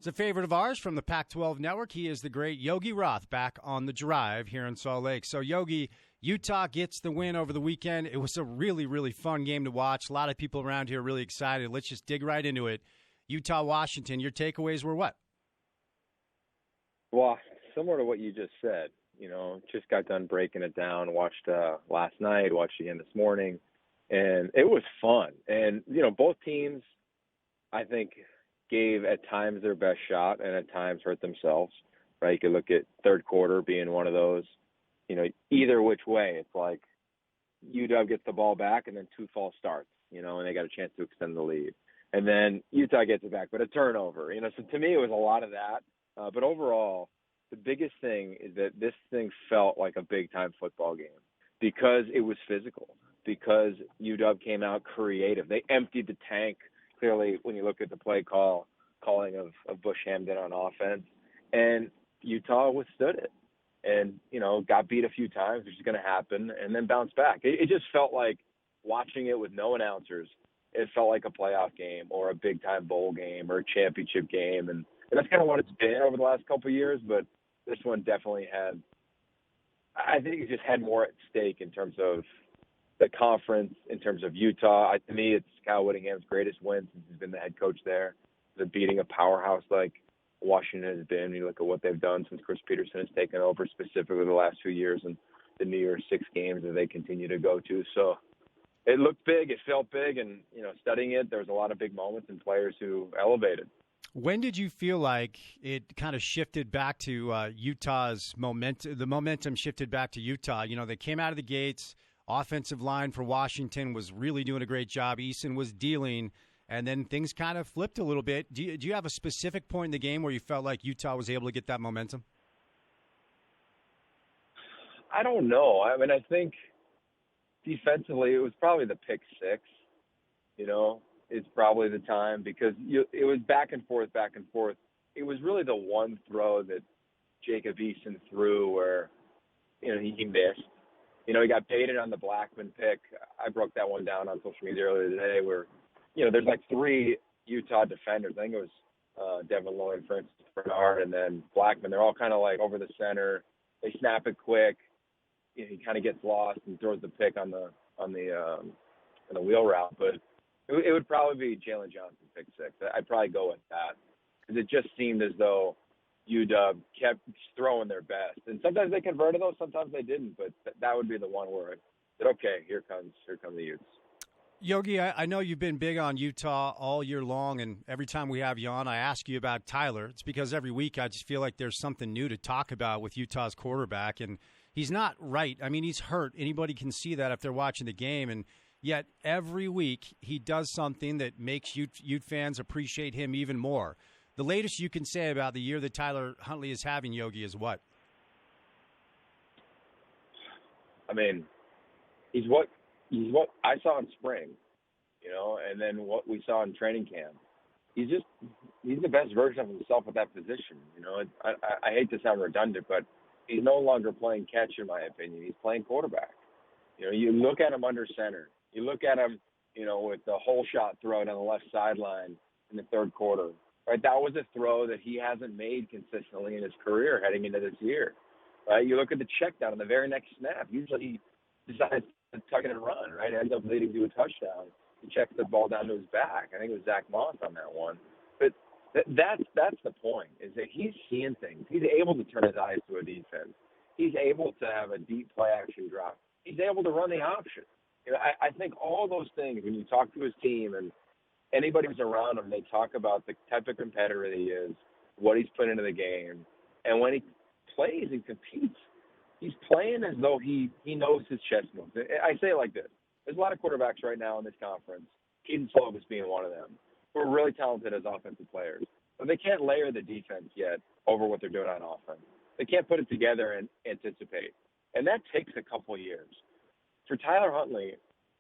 It's a favorite of ours from the Pac-12 Network. He is the great Yogi Roth back on the drive here in Salt Lake. So, Yogi, Utah gets the win over the weekend. It was a really, really fun game to watch. A lot of people around here really excited. Let's just dig right into it. Utah-Washington, your takeaways were what? Well, similar to what you just said, just got done breaking it down, watched last night, watched again this morning, and it was fun. And, both teams, I think, gave at times their best shot and at times hurt themselves, right? You could look at third quarter being one of those, either which way. It's like UW gets the ball back and then two false starts, and they got a chance to extend the lead. And then Utah gets it back, but a turnover, so to me it was a lot of that. But overall, the biggest thing is that this thing felt like a big-time football game because it was physical, because UW came out creative. They emptied the tank. Clearly, when you look at the calling of Bush Hamden on offense, and Utah withstood it and, got beat a few times, which is going to happen, and then bounced back. It just felt like watching it with no announcers. It felt like a playoff game or a big-time bowl game or a championship game, and that's kind of what it's been over the last couple of years, but this one definitely had – I think it just had more at stake in terms of the conference, in terms of Utah. To me, it's Kyle Whittingham's greatest win since he's been the head coach there. The beating a powerhouse like Washington has been. You look at what they've done since Chris Peterson has taken over, specifically the last 2 years, and the New Year's 6 games that they continue to go to. So it looked big. It felt big. And, studying it, there was a lot of big moments and players who elevated. When did you feel like it kind of shifted back to Utah's momentum? The momentum shifted back to Utah. They came out of the gates. Offensive line for Washington was really doing a great job. Eason was dealing, and then things kind of flipped a little bit. Do you have a specific point in the game where you felt like Utah was able to get that momentum? I don't know. I mean, I think defensively it was probably the pick six, It's probably the time because it was back and forth. It was really the one throw that Jacob Eason threw where, he missed. He got baited on the Blackman pick. I broke that one down on social media earlier today where, there's like 3 Utah defenders. I think it was Devin Lloyd, Francis Bernard, and then Blackman. They're all kind of like over the center. They snap it quick. He kind of gets lost and throws the pick on the wheel route. But it would probably be Jalen Johnson pick 6. I'd probably go with that because it just seemed as though UW kept throwing their best. And sometimes they converted those, sometimes they didn't. But that would be the one where I said, okay, here come the Utes. Yogi, I know you've been big on Utah all year long, and every time we have you on, I ask you about Tyler. It's because every week I just feel like there's something new to talk about with Utah's quarterback, and he's not right. I mean, he's hurt. Anybody can see that if they're watching the game, and yet every week he does something that makes Ute fans appreciate him even more. The latest you can say about the year that Tyler Huntley is having, Yogi, is what? I mean, he's what I saw in spring, and then what we saw in training camp. He's the best version of himself at that position. I hate to sound redundant, but he's no longer playing catch, in my opinion. He's playing quarterback. You look at him under center. You look at him, with the whole shot throw down the left sideline in the third quarter. Right, that was a throw that he hasn't made consistently in his career heading into this year. Right, you look at the check down on the very next snap. Usually he decides to tuck it and run. Right, it ends up leading to a touchdown. He checks the ball down to his back. I think it was Zach Moss on that one. But that's the point, is that he's seeing things. He's able to turn his eyes to a defense. He's able to have a deep play action drop. He's able to run the option. I think all those things, when you talk to his team and anybody who's around him, they talk about the type of competitor that he is, what he's put into the game. And when he plays and competes, he's playing as though he knows his chess moves. I say it like this. There's a lot of quarterbacks right now in this conference, Keaton Slovis being one of them, who are really talented as offensive players. But they can't layer the defense yet over what they're doing on offense. They can't put it together and anticipate. And that takes a couple years. For Tyler Huntley,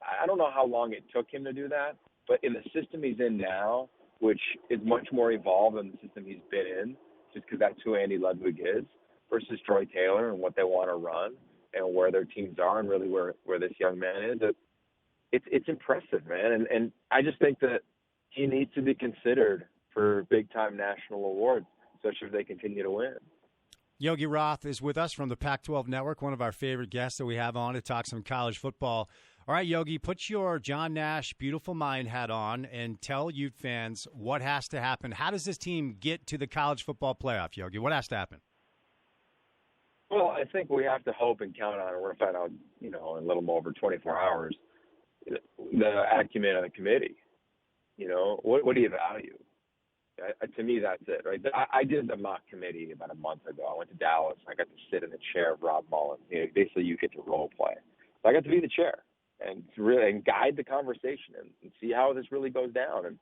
I don't know how long it took him to do that, but in the system he's in now, which is much more evolved than the system he's been in, just because that's who Andy Ludwig is, versus Troy Taylor and what they want to run and where their teams are and really where this young man is, it's impressive, man. And I just think that he needs to be considered for big-time national awards, especially if they continue to win. Yogi Roth is with us from the Pac-12 Network, one of our favorite guests that we have on to talk some college football. All right, Yogi, put your John Nash Beautiful Mind hat on and tell Ute fans what has to happen. How does this team get to the college football playoff, Yogi? What has to happen? Well, I think we have to hope and count on it. We're going to find out, in a little more over 24 hours, the acumen of the committee. What do you value? To me, that's it, right? I did the mock committee about a month ago. I went to Dallas. I got to sit in the chair of Rob Mullins. Basically, you get to role play. So I got to be the chair and guide the conversation and see how this really goes down. And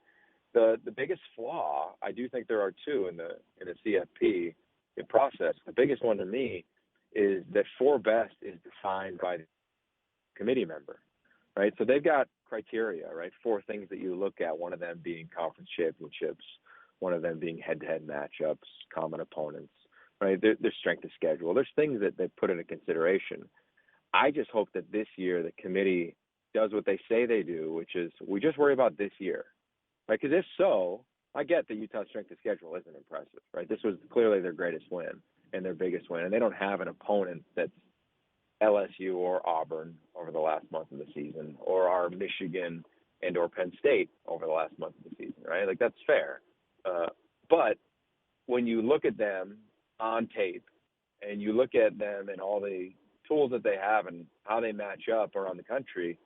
the biggest flaw, I do think there are two in the CFP process. The biggest one to me is that four best is defined by the committee member, right? So they've got criteria, right? Four things that you look at, one of them being conference championships, one of them being head-to-head matchups, common opponents, right? There's strength of schedule. There's things that they put into consideration. I just hope that this year the committee does what they say they do, which is we just worry about this year, right? Because if so, I get that Utah's strength of schedule isn't impressive, right? This was clearly their greatest win and their biggest win, and they don't have an opponent that's LSU or Auburn over the last month of the season, or our Michigan and or Penn State over the last month of the season, right? Like, that's fair. But when you look at them on tape and you look at them and all the tools that they have and how they match up around the country,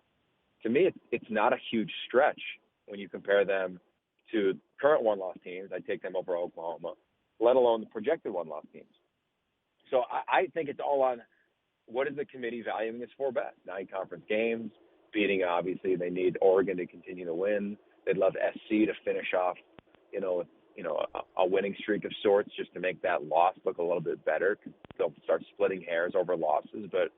to me, it's not a huge stretch when you compare them to current one-loss teams. I take them over Oklahoma, let alone the projected one-loss teams. So I think it's all on what is the committee valuing as four best? 9 conference games, beating, obviously, they need Oregon to continue to win. They'd love SC to finish off, a winning streak of sorts, just to make that loss look a little bit better. They'll start splitting hairs over losses. But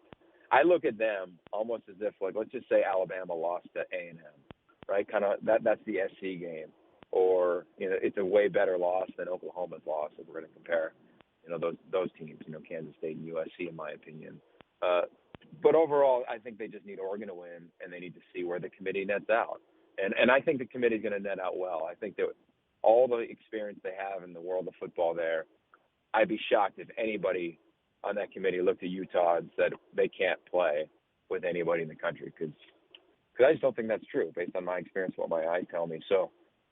I look at them almost as if, like, let's just say Alabama lost to A&M, right? Kind of that's the SC game. Or, it's a way better loss than Oklahoma's loss if we're going to compare, those teams, Kansas State and USC, in my opinion. But overall, I think they just need Oregon to win, and they need to see where the committee nets out. And I think the committee is going to net out well. I think that all the experience they have in the world of football there, I'd be shocked if anybody on that committee looked at Utah and said they can't play with anybody in the country, because I just don't think that's true based on my experience, what my eyes tell me. So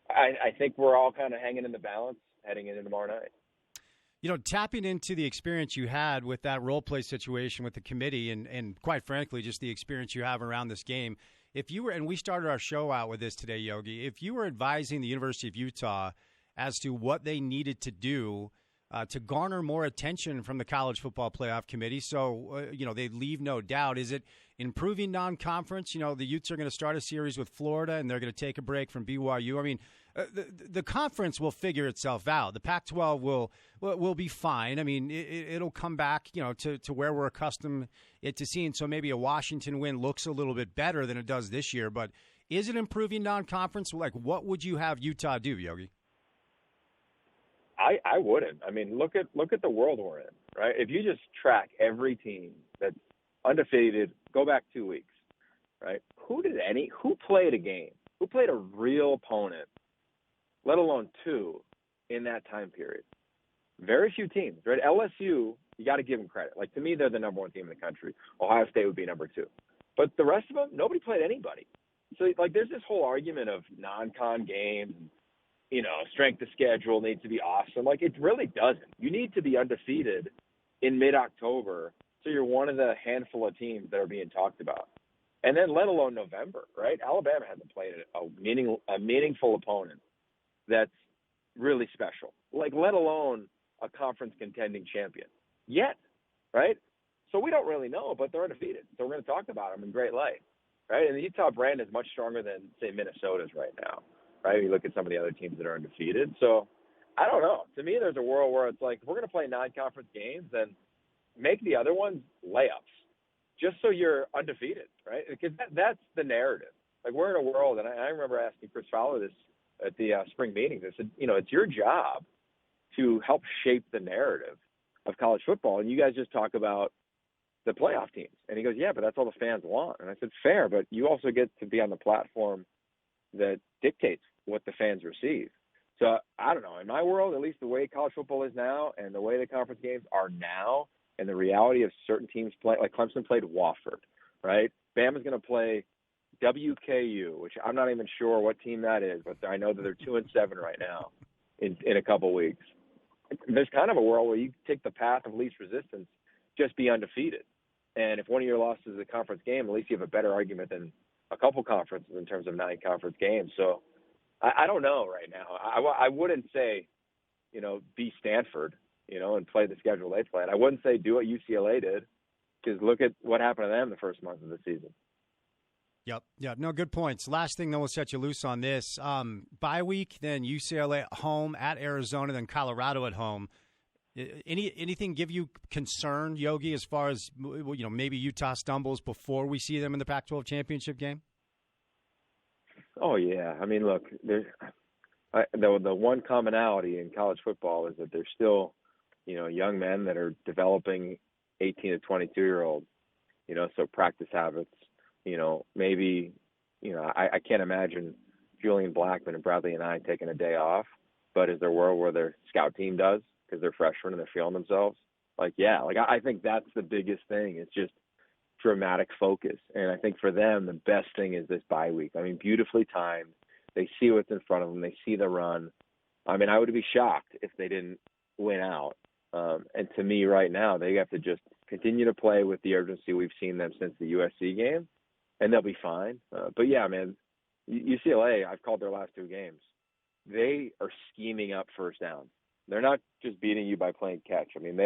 I think we're all kind of hanging in the balance heading into tomorrow night. Tapping into the experience you had with that role play situation with the committee and quite frankly, just the experience you have around this game. If you were, and we started our show out with this today, Yogi, if you were advising the University of Utah as to what they needed to do to garner more attention from the College Football Playoff Committee, so, they leave no doubt, is it improving non-conference? The Utes are going to start a series with Florida, and they're going to take a break from BYU. I mean, the conference will figure itself out. The Pac-12 will be fine. I mean, it'll come back, to where we're accustomed to seeing. So maybe a Washington win looks a little bit better than it does this year. But is it improving non-conference? Like, what would you have Utah do, Yogi? I wouldn't. I mean, look at the world we're in, right? If you just track every team that's undefeated, go back 2 weeks, right? Who played a game? Who played a real opponent, let alone two, in that time period? Very few teams, right? LSU, you got to give them credit. Like, to me, they're the number one team in the country. Ohio State would be number 2. But the rest of them, nobody played anybody. So, like, there's this whole argument of non-con games, strength of schedule needs to be awesome. Like, it really doesn't. You need to be undefeated in mid-October so you're one of the handful of teams that are being talked about. And then let alone November, right? Alabama hasn't played a meaningful opponent that's really special. Like, let alone a conference contending champion yet, right? So we don't really know, but they're undefeated. So we're going to talk about them in great light, right? And the Utah brand is much stronger than, say, Minnesota's right now, right? You look at some of the other teams that are undefeated. So I don't know. To me, there's a world where it's like, if we're going to play non-conference games, then make the other ones layups, just so you're undefeated, right? Because that's the narrative. Like, we're in a world, and I remember asking Chris Fowler this at the spring meetings. I said, it's your job to help shape the narrative of college football, and you guys just talk about the playoff teams. And he goes, yeah, but that's all the fans want. And I said, fair, but you also get to be on the platform that dictates what the fans receive. So I don't know. In my world, at least the way college football is now and the way the conference games are now and the reality of certain teams play, like Clemson played Wofford, right? Bama's going to play WKU, which I'm not even sure what team that is, but I know that they're 2-7 right now in a couple weeks. There's kind of a world where you take the path of least resistance, just be undefeated. And if one of your losses is a conference game, at least you have a better argument than a couple conferences in terms of 9 conference games. So I don't know right now. I wouldn't say, be Stanford, and play the schedule they played. I wouldn't say do what UCLA did, because look at what happened to them the first month of the season. Yep. Yeah. No, good points. Last thing, then we'll set you loose on this. Bye week, then UCLA at home, at Arizona, then Colorado at home. Anything give you concern, Yogi, as far as maybe Utah stumbles before we see them in the Pac-12 championship game? Oh yeah. I mean, look, the one commonality in college football is that there's still, young men that are developing 18 to 22-year-olds. So practice habits. Maybe, I can't imagine Julian Blackman and Bradley and I taking a day off, but is there a world where their scout team does because they're freshmen and they're feeling themselves? I think that's the biggest thing. It's just dramatic focus. And I think for them, the best thing is this bye week. I mean, beautifully timed. They see what's in front of them. They see the run. I mean, I would be shocked if they didn't win out. And to me right now, they have to just continue to play with the urgency we've seen them since the USC game, and they'll be fine. But, yeah, man, UCLA, I've called their last 2 games. They are scheming up first downs. They're not just beating you by playing catch. I mean,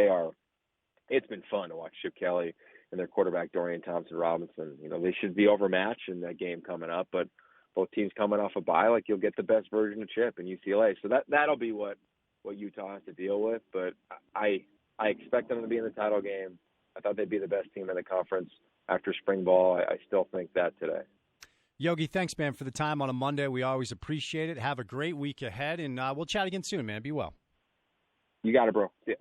it's been fun to watch Chip Kelly and their quarterback, Dorian Thompson-Robinson. They should be overmatched in that game coming up, but both teams coming off a bye, you'll get the best version of Chip and UCLA. So that'll be what Utah has to deal with. But I expect them to be in the title game. I thought they'd be the best team in the conference after spring ball. I still think that today. Yogi, thanks, man, for the time on a Monday. We always appreciate it. Have a great week ahead, and we'll chat again soon, man. Be well. You got it, bro. See ya.